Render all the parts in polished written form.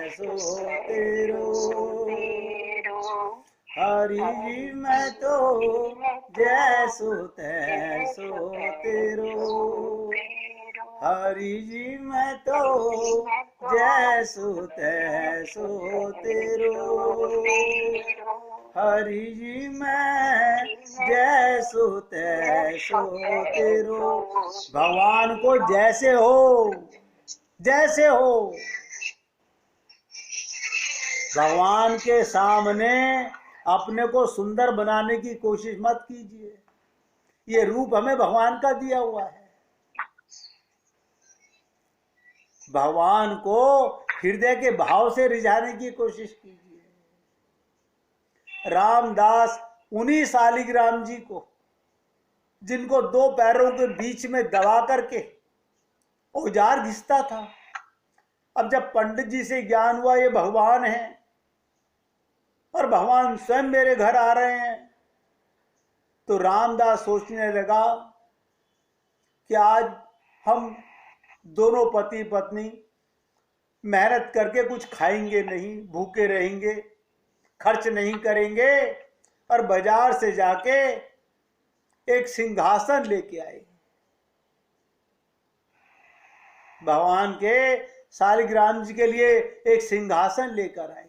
तैसो तेरो। हरि जी मैं तो जैसो तैसो तेरो। हरि जी मैं तो जैसो तैसो तेरो। हरि जी मैं जैसो तैसो तेरो। भगवान को जैसे हो, जैसे हो। भगवान के सामने अपने को सुंदर बनाने की कोशिश मत कीजिए। ये रूप हमें भगवान का दिया हुआ है। भगवान को हृदय के भाव से रिझाने की कोशिश कीजिए। रामदास उन्हीं शालिग्राम जी को, जिनको दो पैरों के बीच में दबा करके औजार घिसता था, अब जब पंडित जी से ज्ञान हुआ ये भगवान है और भगवान स्वयं मेरे घर आ रहे हैं, तो रामदास सोचने लगा कि आज हम दोनों पति पत्नी मेहनत करके कुछ खाएंगे नहीं, भूखे रहेंगे, खर्च नहीं करेंगे, और बाजार से जाके एक सिंहासन लेके आए। भगवान के शालिग्राम जी के लिए एक सिंहासन लेकर आए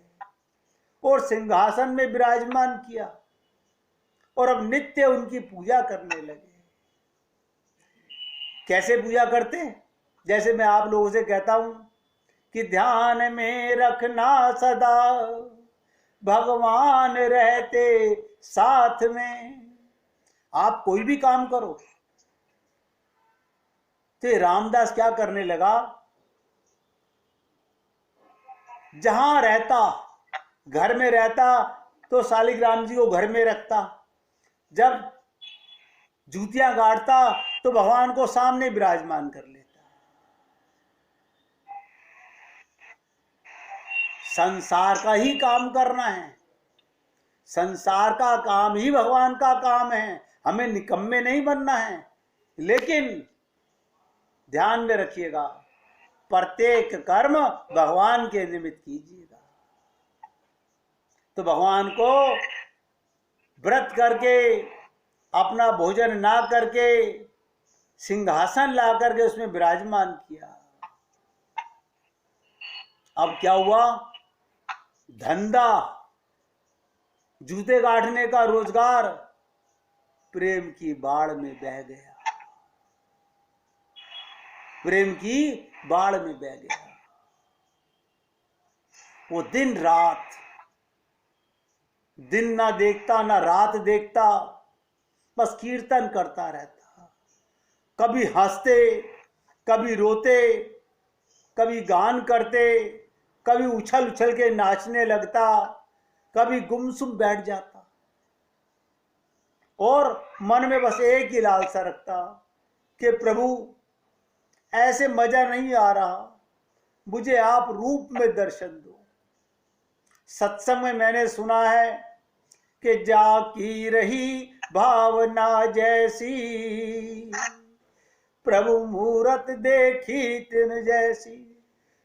और सिंहासन में विराजमान किया और अब नित्य उनकी पूजा करने लगे। कैसे पूजा करते? जैसे मैं आप लोगों से कहता हूं कि ध्यान में रखना सदा भगवान रहते साथ में। आप कोई भी काम करो। तो रामदास क्या करने लगा, जहां रहता, घर में रहता तो शालिग्राम जी को घर में रखता, जब जूतियां गाड़ता तो भगवान को सामने विराजमान कर लेता। संसार का ही काम करना है, संसार का काम ही भगवान का काम है। हमें निकम्मे नहीं बनना है, लेकिन ध्यान में रखिएगा प्रत्येक कर्म भगवान के निमित्त कीजिएगा। तो भगवान को व्रत करके, अपना भोजन ना करके, सिंहासन ला करके उसमें विराजमान किया। अब क्या हुआ, धंधा, जूते गाड़ने का रोजगार प्रेम की बाढ़ में बह गया, प्रेम की बाढ़ में बह गया। वो दिन रात, दिन ना देखता ना रात देखता, बस कीर्तन करता रहता। कभी हंसते, कभी रोते, कभी गान करते, कभी उछल उछल के नाचने लगता, कभी गुमसुम बैठ जाता और मन में बस एक ही लालसा रखता कि प्रभु ऐसे मजा नहीं आ रहा, मुझे आप रूप में दर्शन दो। सत्संग में मैंने सुना है कि जाकी रही भावना जैसी, प्रभु मूरत देखी तिन जैसी।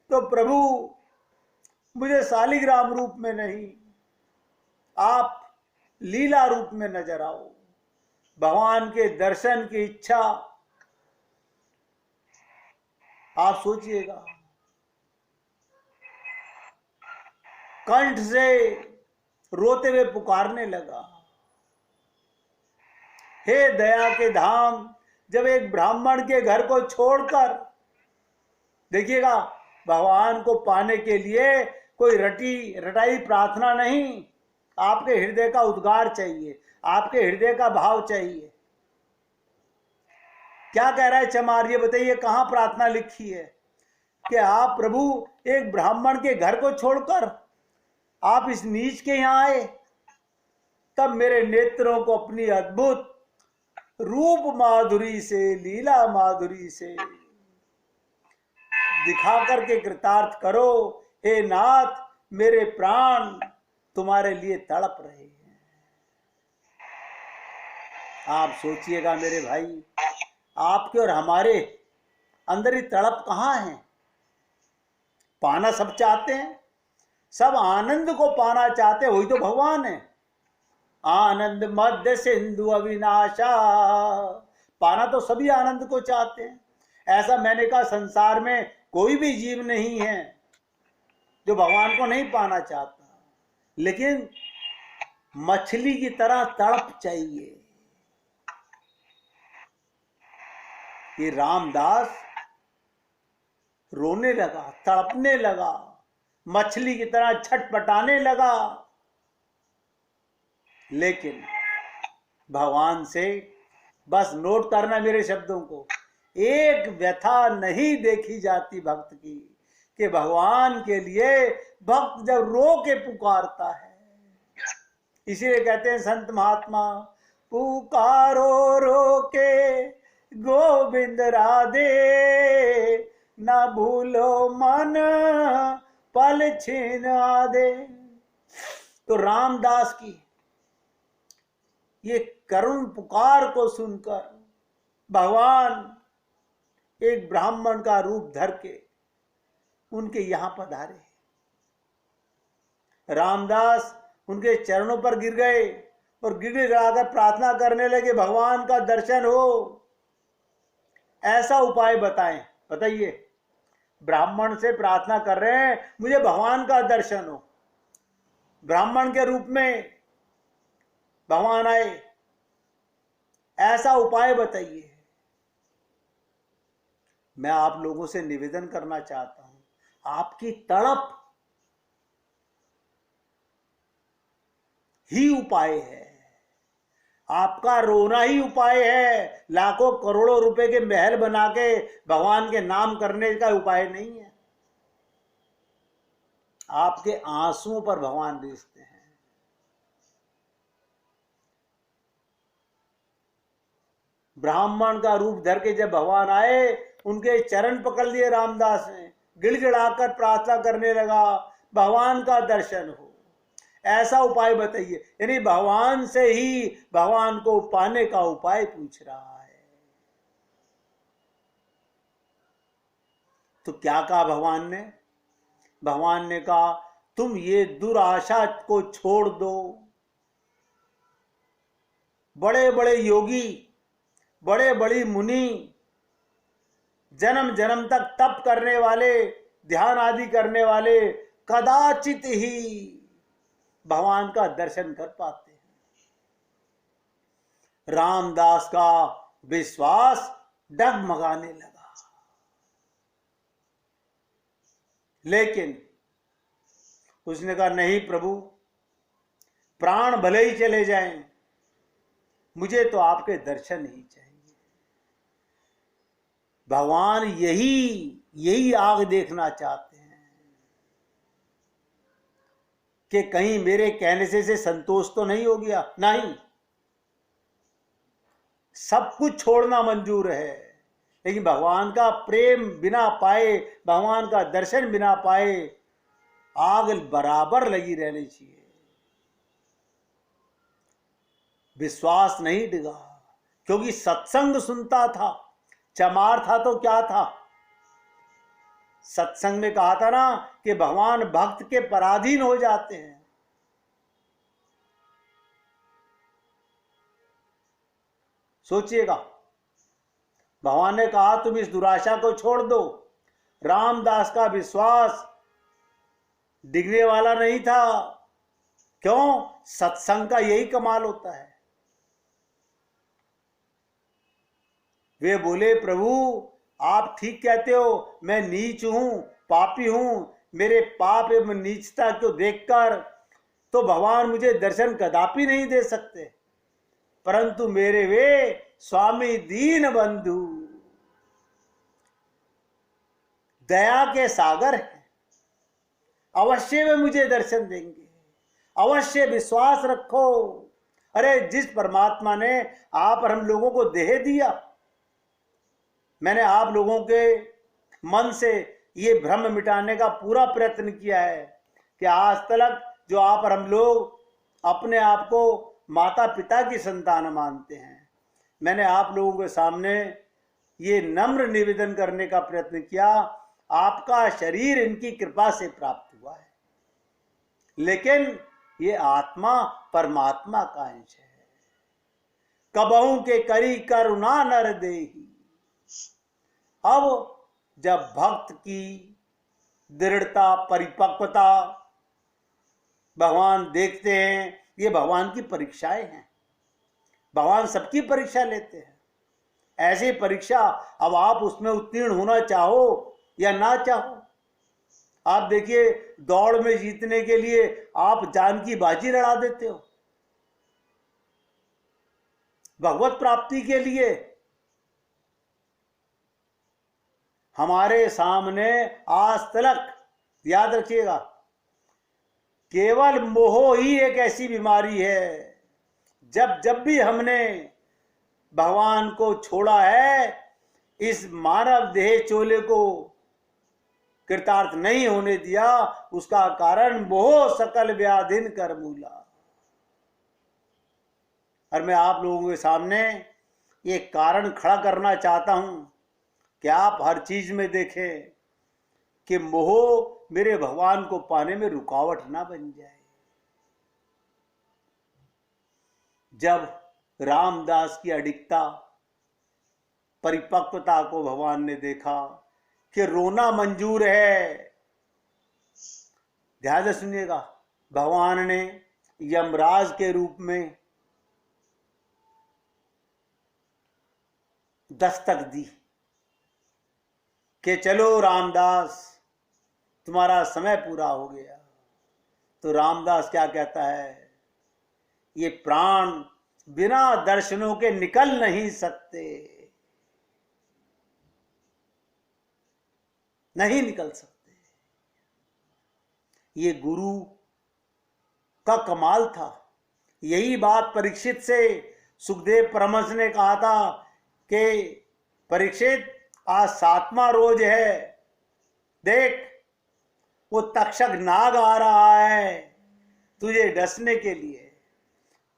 तो प्रभु मुझे शालिग्राम रूप में नहीं, आप लीला रूप में नजर आओ। भगवान के दर्शन की इच्छा आप सोचिएगा, कंठ से रोते हुए पुकारने लगा, हे दया के धाम। जब एक ब्राह्मण के घर को छोड़कर, देखिएगा, भगवान को पाने के लिए कोई रटाई प्रार्थना नहीं, आपके हृदय का उद्गार चाहिए, आपके हृदय का भाव चाहिए। क्या कह रहा है चमार, ये बताइए कहां प्रार्थना लिखी है कि आप प्रभु एक ब्राह्मण के घर को छोड़कर आप इस नीच के यहां आए, तब मेरे नेत्रों को अपनी अद्भुत रूप माधुरी से, लीला माधुरी से दिखा करके कृतार्थ करो। हे नाथ, मेरे प्राण तुम्हारे लिए तड़प रहे हैं। आप सोचिएगा मेरे भाई, आपके और हमारे अंदर ही तड़प कहां है? पाना सब चाहते हैं, सब आनंद को पाना चाहते, वही तो भगवान है। आनंद मध्य सिंधु अविनाशा, पाना तो सभी आनंद को चाहते हैं। ऐसा मैंने कहा संसार में कोई भी जीव नहीं है जो भगवान को नहीं पाना चाहता, लेकिन मछली की तरह तड़प चाहिए। ये रामदास रोने लगा, तड़पने लगा, मछली की तरह छटपटाने लगा, लेकिन भगवान से, बस नोट करना मेरे शब्दों को, एक व्यथा नहीं देखी जाती भक्त की, कि भगवान के लिए भक्त जब रो के पुकारता है। इसीलिए कहते हैं संत महात्मा, पुकारो रो के गोविंद राधे, न भूलो मन पल छीन आदे। तो रामदास की ये करुण पुकार को सुनकर भगवान एक ब्राह्मण का रूप धर के उनके यहां पधारे। रामदास उनके चरणों पर गिर गए और गिड़गिड़ाकर प्रार्थना करने लगे, भगवान का दर्शन हो, ऐसा उपाय बताएं। बताइए, ब्राह्मण से प्रार्थना कर रहे हैं, मुझे भगवान का दर्शन हो। ब्राह्मण के रूप में भगवान आए, ऐसा उपाय बताइए। मैं आप लोगों से निवेदन करना चाहता हूं, आपकी तड़प ही उपाय है, आपका रोना ही उपाय है। लाखों करोड़ों रुपए के महल बना के भगवान के नाम करने का उपाय नहीं है। आपके आंसुओं पर भगवान रिझते हैं। ब्राह्मण का रूप धर के जब भगवान आए, उनके चरण पकड़ लिए रामदास ने, गिड़गिड़ाकर प्रार्थना करने लगा, भगवान का दर्शन हो, ऐसा उपाय बताइए। यानी भगवान से ही भगवान को पाने का उपाय पूछ रहा है। तो क्या कहा भगवान ने? भगवान ने कहा, तुम ये दुराशा को छोड़ दो। बड़े बड़े योगी, बड़े बड़ी मुनि, जन्म जन्म तक तप करने वाले, ध्यान आदि करने वाले, कदाचित ही भगवान का दर्शन कर पाते हैं। रामदास का विश्वास डगमगाने लगा, लेकिन उसने कहा, नहीं प्रभु, प्राण भले ही चले जाएं, मुझे तो आपके दर्शन ही चाहिए। भगवान यही आग देखना चाहते हैं कि कहीं मेरे कहने से संतोष तो नहीं हो गया। नहीं, सब कुछ छोड़ना मंजूर है, लेकिन भगवान का प्रेम बिना पाए, भगवान का दर्शन बिना पाए, आग बराबर लगी रहनी चाहिए। विश्वास नहीं डिगा, क्योंकि सत्संग सुनता था। चमार था तो क्या था? सत्संग में कहा था ना कि भगवान भक्त के पराधीन हो जाते हैं। सोचिएगा, भगवान ने कहा तुम इस दुराशा को छोड़ दो। रामदास का विश्वास डिगने वाला नहीं था। क्यों? सत्संग का यही कमाल होता है। वे बोले, प्रभु आप ठीक कहते हो, मैं नीच हूं, पापी हूं, मेरे पाप एवं नीचता को देखकर तो भगवान मुझे दर्शन कदापि नहीं दे सकते, परंतु मेरे वे स्वामी दीन बंधु दया के सागर हैं, अवश्य वे मुझे दर्शन देंगे, अवश्य विश्वास रखो। अरे जिस परमात्मा ने आप और हम लोगों को देह दिया, मैंने आप लोगों के मन से ये भ्रम मिटाने का पूरा प्रयत्न किया है कि आज तक जो आप और हम लोग अपने आप को माता पिता की संतान मानते हैं, मैंने आप लोगों के सामने ये नम्र निवेदन करने का प्रयत्न किया, आपका शरीर इनकी कृपा से प्राप्त हुआ है। लेकिन ये आत्मा परमात्मा का अंश है। कबहू के करी करुणा नर देही। अब जब भक्त की दृढ़ता, परिपक्वता भगवान देखते हैं, ये भगवान की परीक्षाएं हैं। भगवान सबकी परीक्षा लेते हैं। ऐसी परीक्षा अब आप उसमें उत्तीर्ण होना चाहो या ना चाहो। आप देखिए, दौड़ में जीतने के लिए आप जान की बाजी लड़ा देते हो। भगवत प्राप्ति के लिए हमारे सामने आज तक, याद रखिएगा, केवल मोह ही एक ऐसी बीमारी है। जब जब भी हमने भगवान को छोड़ा है, इस मानव देह चोले को कृतार्थ नहीं होने दिया, उसका कारण मोह सकल व्याधिन कर मूला। और मैं आप लोगों के सामने ये कारण खड़ा करना चाहता हूं कि आप हर चीज में देखें कि मोह मेरे भगवान को पाने में रुकावट ना बन जाए। जब रामदास की अडिगता, परिपक्वता को भगवान ने देखा कि रोना मंजूर है, ध्यान से सुनिएगा, भगवान ने यमराज के रूप में दस्तक दी कि चलो रामदास, तुम्हारा समय पूरा हो गया। तो रामदास क्या कहता है, ये प्राण बिना दर्शनों के निकल नहीं सकते, नहीं निकल सकते। ये गुरु का कमाल था। यही बात परीक्षित से सुखदेव परमहंस ने कहा था कि परीक्षित, आज 7वां रोज है, देख वो तक्षक नाग आ रहा है तुझे डसने के लिए।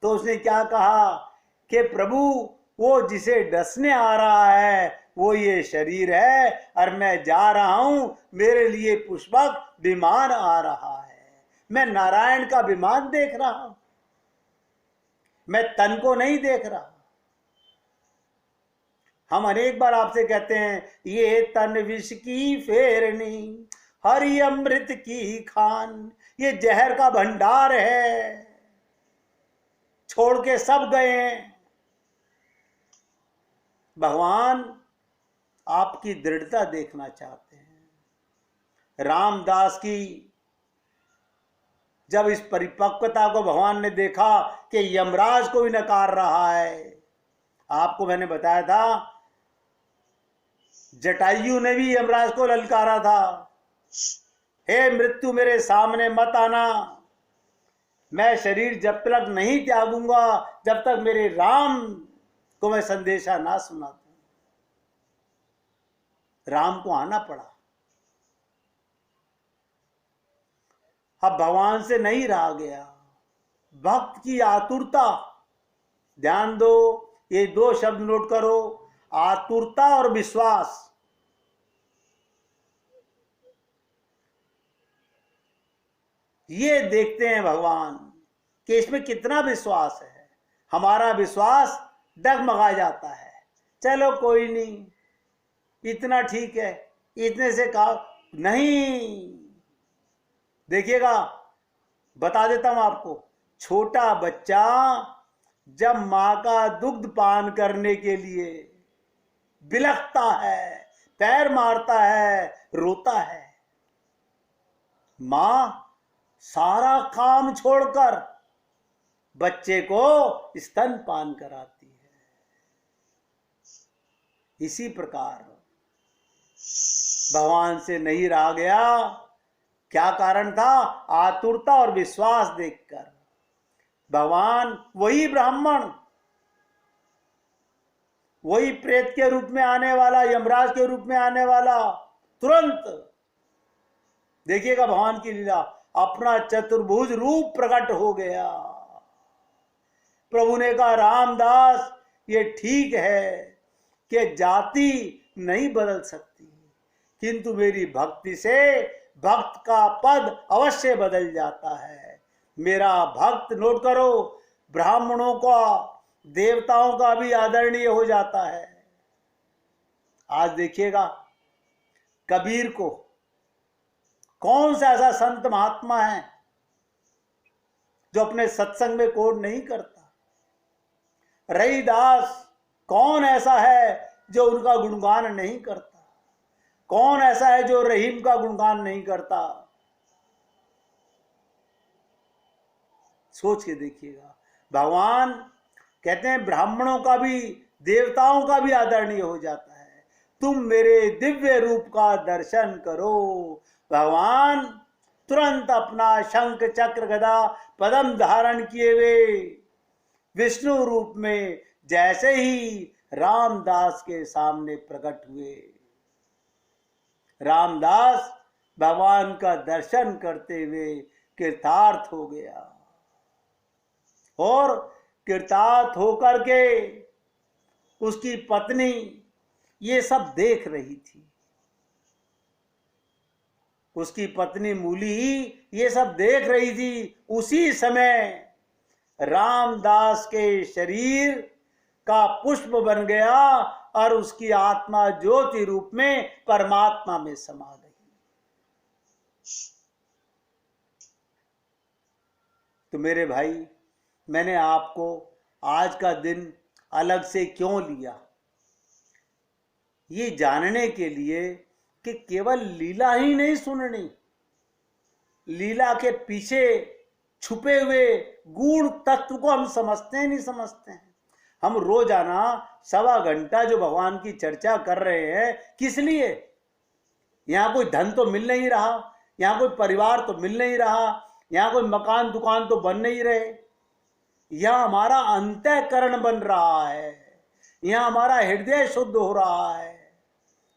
तो उसने क्या कहा कि प्रभु, वो जिसे डसने आ रहा है वो ये शरीर है, और मैं जा रहा हूं, मेरे लिए पुष्पक विमान आ रहा है। मैं नारायण का विमान देख रहा हूं, मैं तन को नहीं देख रहा। हम अनेक बार आपसे कहते हैं, ये तन विष की फेरनी, हरि अमृत की खान, ये जहर का भंडार है, छोड़ के सब गए हैं। भगवान आपकी दृढ़ता देखना चाहते हैं। रामदास की जब इस परिपक्वता को भगवान ने देखा कि यमराज को भी नकार रहा है, आपको मैंने बताया था, जटायु ने भी यमराज को ललकारा था, हे मृत्यु मेरे सामने मत आना, मैं शरीर जब तक नहीं त्यागूंगा जब तक मेरे राम को मैं संदेशा ना सुना दूं। राम को आना पड़ा। अब भगवान से नहीं रहा गया। भक्त की आतुरता, ध्यान दो, ये 2 शब्द नोट करो, आतुरता और विश्वास। ये देखते हैं भगवान कि इसमें कितना विश्वास है। हमारा विश्वास डगमगा जाता है, चलो कोई नहीं, इतना ठीक है, इतने से कहा नहीं। देखिएगा, बता देता हूं आपको, छोटा बच्चा जब मां का दुग्ध पान करने के लिए बिलखता है, पैर मारता है, रोता है, मां सारा काम छोड़कर बच्चे को स्तन पान कराती है। इसी प्रकार भगवान से नहीं रहा गया। क्या कारण था? आतुरता और विश्वास देखकर। भगवान वही ब्राह्मण, वही प्रेत के रूप में आने वाला, यमराज के रूप में आने वाला, तुरंत देखिएगा भगवान की लीला, अपना चतुर्भुज रूप प्रकट हो गया। प्रभु ने कहा, रामदास ये ठीक है कि जाति नहीं बदल सकती, किंतु मेरी भक्ति से भक्त का पद अवश्य बदल जाता है। मेरा भक्त, नोट करो, ब्राह्मणों का, देवताओं का भी आदरणीय हो जाता है। आज देखिएगा कबीर को, कौन सा ऐसा संत महात्मा है जो अपने सत्संग में कोड नहीं करता? रहीदास, कौन ऐसा है जो उनका गुणगान नहीं करता? कौन ऐसा है जो रहीम का गुणगान नहीं करता? सोच के देखिएगा। भगवान कहते हैं ब्राह्मणों का भी, देवताओं का भी आदरणीय हो जाता है। तुम मेरे दिव्य रूप का दर्शन करो। भगवान तुरंत अपना शंख चक्र गदा पद्म धारण किए हुए विष्णु रूप में जैसे ही रामदास के सामने प्रकट हुए, रामदास भगवान का दर्शन करते हुए कृतार्थ हो गया। और कृतार्थ होकर के उसकी पत्नी ये सब देख रही थी। उसकी पत्नी मूली ये सब देख रही थी। उसी समय रामदास के शरीर का पुष्प बन गया और उसकी आत्मा ज्योति रूप में परमात्मा में समा गई। तो मेरे भाई, मैंने आपको आज का दिन अलग से क्यों लिया? ये जानने के लिए कि केवल लीला ही नहीं सुननी, लीला के पीछे छुपे हुए गूढ़ तत्व को हम समझते नहीं समझते हैं। हम रोजाना 1.25 घंटा जो भगवान की चर्चा कर रहे हैं, किस लिए? यहाँ कोई धन तो मिल नहीं रहा, यहाँ कोई परिवार तो मिल नहीं रहा, यहाँ कोई मकान दुकान तो बन नहीं रहे। यहाँ हमारा अंतःकरण बन रहा है, यहाँ हमारा हृदय शुद्ध हो रहा है।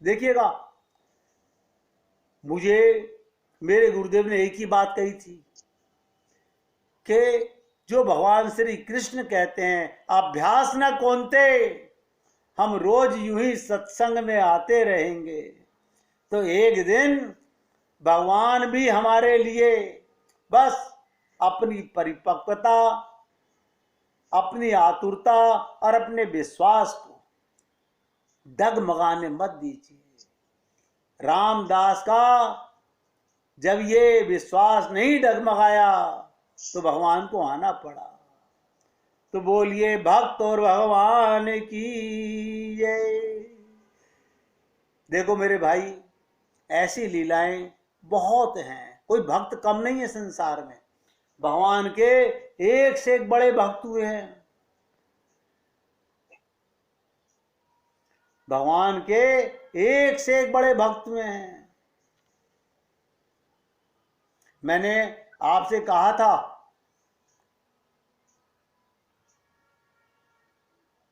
देखिएगा, मुझे मेरे गुरुदेव ने एक ही बात कही थी कि जो भगवान श्री कृष्ण कहते हैं, अभ्यास न कोनते, हम रोज यूं ही सत्संग में आते रहेंगे तो एक दिन भगवान भी हमारे लिए बस अपनी परिपक्वता, अपनी आतुरता और अपने विश्वास को डगमगाने मत दीजिए। रामदास का जब ये विश्वास नहीं डगमगाया तो भगवान को आना पड़ा। तो बोलिए भक्त और भगवान की जय। देखो मेरे भाई, ऐसी लीलाएं बहुत हैं, कोई भक्त कम नहीं है संसार में। भगवान के एक से एक बड़े भक्त हुए हैं। भगवान के एक से एक बड़े भक्त हुए हैं। मैंने आपसे कहा था,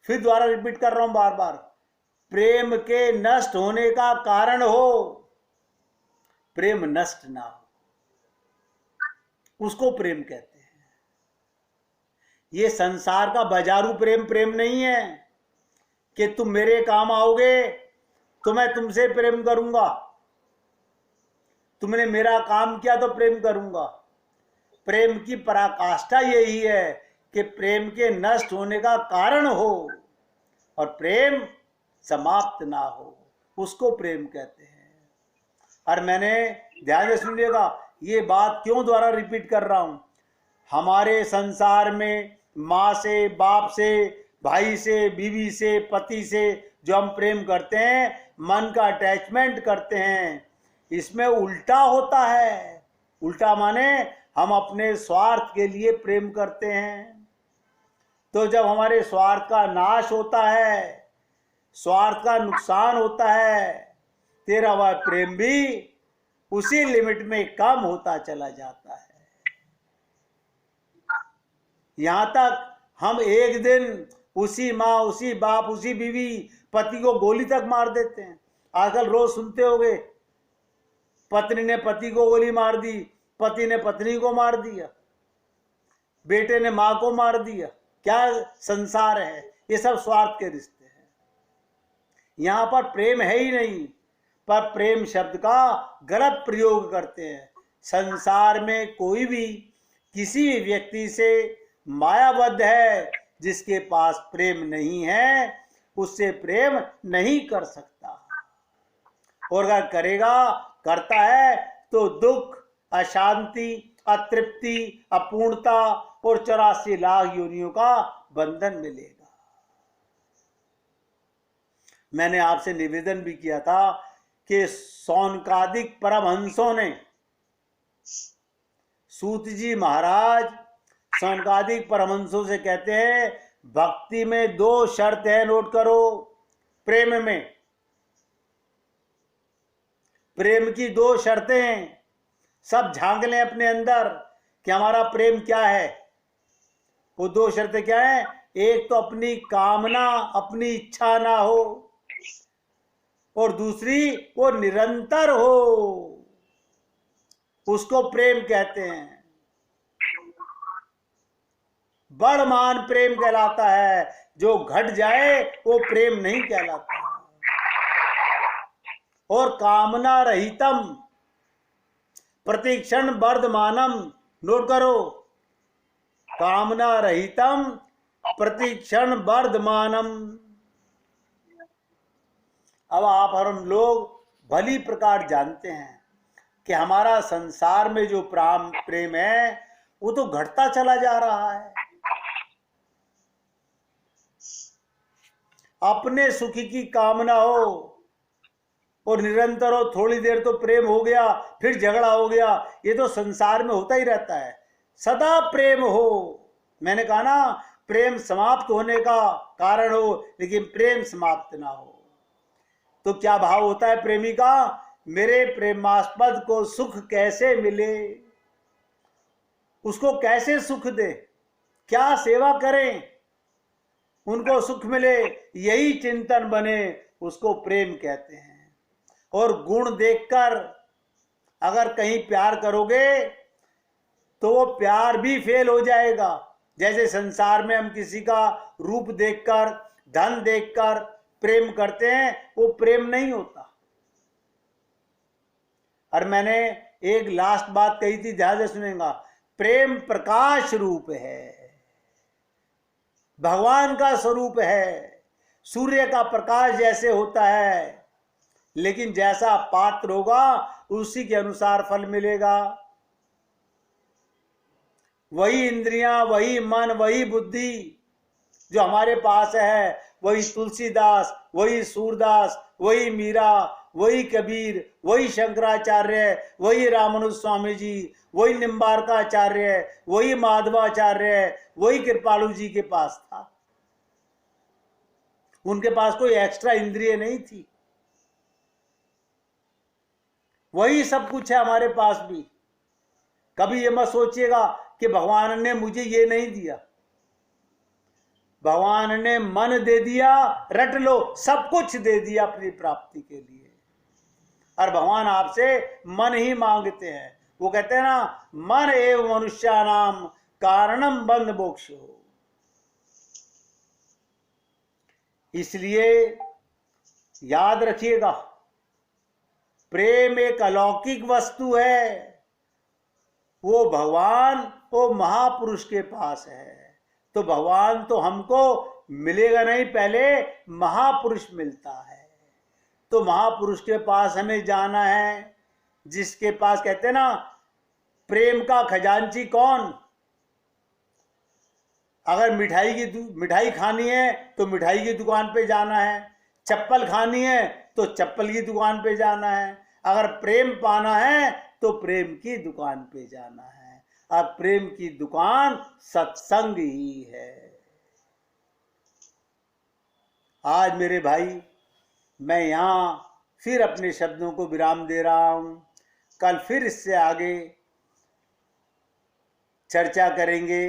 फिर दोबारा रिपीट कर रहा हूं बार बार, प्रेम के नष्ट होने का कारण हो, प्रेम नष्ट ना हो, उसको प्रेम कहते हैं। ये संसार का बाजारू प्रेम प्रेम नहीं है कि तुम मेरे काम आओगे तो मैं तुमसे प्रेम करूंगा, तुमने मेरा काम किया तो प्रेम करूंगा। प्रेम की पराकाष्ठा यही है कि प्रेम के नष्ट होने का कारण हो और प्रेम समाप्त ना हो, उसको प्रेम कहते हैं। और मैंने ध्यान से सुनिएगा, ये बात क्यों दोबारा रिपीट कर रहा हूं। हमारे संसार में माँ से, बाप से, भाई से, बीवी से, पति से जो हम प्रेम करते हैं, मन का अटैचमेंट करते हैं, इसमें उल्टा होता है। उल्टा माने हम अपने स्वार्थ के लिए प्रेम करते हैं। तो जब हमारे स्वार्थ का नाश होता है, स्वार्थ का नुकसान होता है, तेरा वह प्रेम भी उसी लिमिट में कम होता चला जाता है। यहां तक हम एक दिन उसी माँ, उसी बाप, उसी बीवी, पति को गोली तक मार देते हैं। आजकल रोज सुनते होंगे, पत्नी ने पति को गोली मार दी, पति ने पत्नी को मार दिया, बेटे ने मां को मार दिया। क्या संसार है? ये सब स्वार्थ के रिश्ते हैं। यहां पर प्रेम है ही नहीं, पर प्रेम शब्द का गलत प्रयोग करते हैं। संसार में कोई भी किसी भी व्यक्ति से मायाबद्ध है, जिसके पास प्रेम नहीं है उससे प्रेम नहीं कर सकता, और अगर करेगा करता है तो दुख, अशांति, अतृप्ति, अपूर्णता और 84 लाख योनियों का बंधन मिलेगा। मैंने आपसे निवेदन भी किया था कि सौनकादिक परमहंसों ने, सूत जी महाराज सौनकादिक परमहंसों से कहते हैं, भक्ति में 2 शर्त है, नोट करो। प्रेम की 2 शर्तें हैं। सब झांक लें अपने अंदर कि हमारा प्रेम क्या है। वो 2 शर्तें क्या है? एक तो अपनी कामना, अपनी इच्छा ना हो, और दूसरी वो निरंतर हो, उसको प्रेम कहते हैं। बड़मान प्रेम कहलाता है, जो घट जाए वो प्रेम नहीं कहलाता। और कामना रहितम प्रतिक्षण वर्धमानम, नोट करो, कामना रहितम प्रतिक्षण वर्धमानम। अब आप और हम लोग भली प्रकार जानते हैं कि हमारा संसार में जो प्रेम है वो तो घटता चला जा रहा है। अपने सुख की कामना हो और निरंतर हो, थोड़ी देर तो प्रेम हो गया, फिर झगड़ा हो गया, ये तो संसार में होता ही रहता है। सदा प्रेम हो, मैंने कहा ना, प्रेम समाप्त होने का कारण हो, लेकिन प्रेम समाप्त ना हो। तो क्या भाव होता है प्रेमी का? मेरे प्रेमास्पद को सुख कैसे मिले, उसको कैसे सुख दे, क्या सेवा करें उनको सुख मिले, यही चिंतन बने, उसको प्रेम कहते हैं। और गुण देखकर अगर कहीं प्यार करोगे तो वो प्यार भी फेल हो जाएगा। जैसे संसार में हम किसी का रूप देखकर, धन देखकर प्रेम करते हैं, वो प्रेम नहीं होता। और मैंने एक लास्ट बात कही थी, ध्यान से सुनेगा, प्रेम प्रकाश रूप है, भगवान का स्वरूप है। सूर्य का प्रकाश जैसे होता है, लेकिन जैसा पात्र होगा उसी के अनुसार फल मिलेगा। वही इंद्रियां, वही मन, वही बुद्धि जो हमारे पास है, वही तुलसीदास, वही सूरदास, वही मीरा, वही कबीर, वही शंकराचार्य, वही रामानुज स्वामी जी, वही निम्बारकाचार्य, वही माधवाचार्य, वही कृपालु जी के पास था। उनके पास कोई एक्स्ट्रा इंद्रिय नहीं थी। वही सब कुछ है हमारे पास भी। कभी ये मत सोचिएगा कि भगवान ने मुझे ये नहीं दिया। भगवान ने मन दे दिया, रट लो, सब कुछ दे दिया अपनी प्राप्ति के लिए। और भगवान आपसे मन ही मांगते हैं। वो कहते हैं ना, मन एवं मनुष्यानाम कारणम बंध मोक्ष हो। इसलिए याद रखिएगा, प्रेम एक अलौकिक वस्तु है। वो भगवान, वो महापुरुष के पास है। तो भगवान तो हमको मिलेगा नहीं, पहले महापुरुष मिलता है। तो महापुरुष के पास हमें जाना है, जिसके पास कहते हैं ना, प्रेम का खजांची कौन? अगर मिठाई खानी है तो मिठाई की दुकान पे जाना है, चप्पल खानी है तो चप्पल की दुकान पे जाना है, अगर प्रेम पाना है तो प्रेम की दुकान पे जाना है। अब प्रेम की दुकान सत्संग ही है। आज मेरे भाई, मैं यहां फिर अपने शब्दों को विराम दे रहा हूं। कल फिर इससे आगे चर्चा करेंगे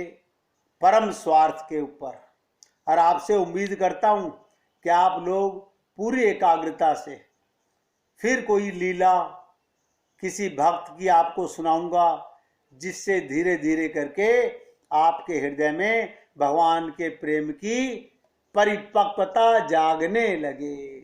परम स्वार्थ के ऊपर। और आपसे उम्मीद करता हूं कि आप लोग पूरी एकाग्रता से, फिर कोई लीला किसी भक्त की आपको सुनाऊंगा, जिससे धीरे धीरे करके आपके हृदय में भगवान के प्रेम की परिपक्वता जागने लगे।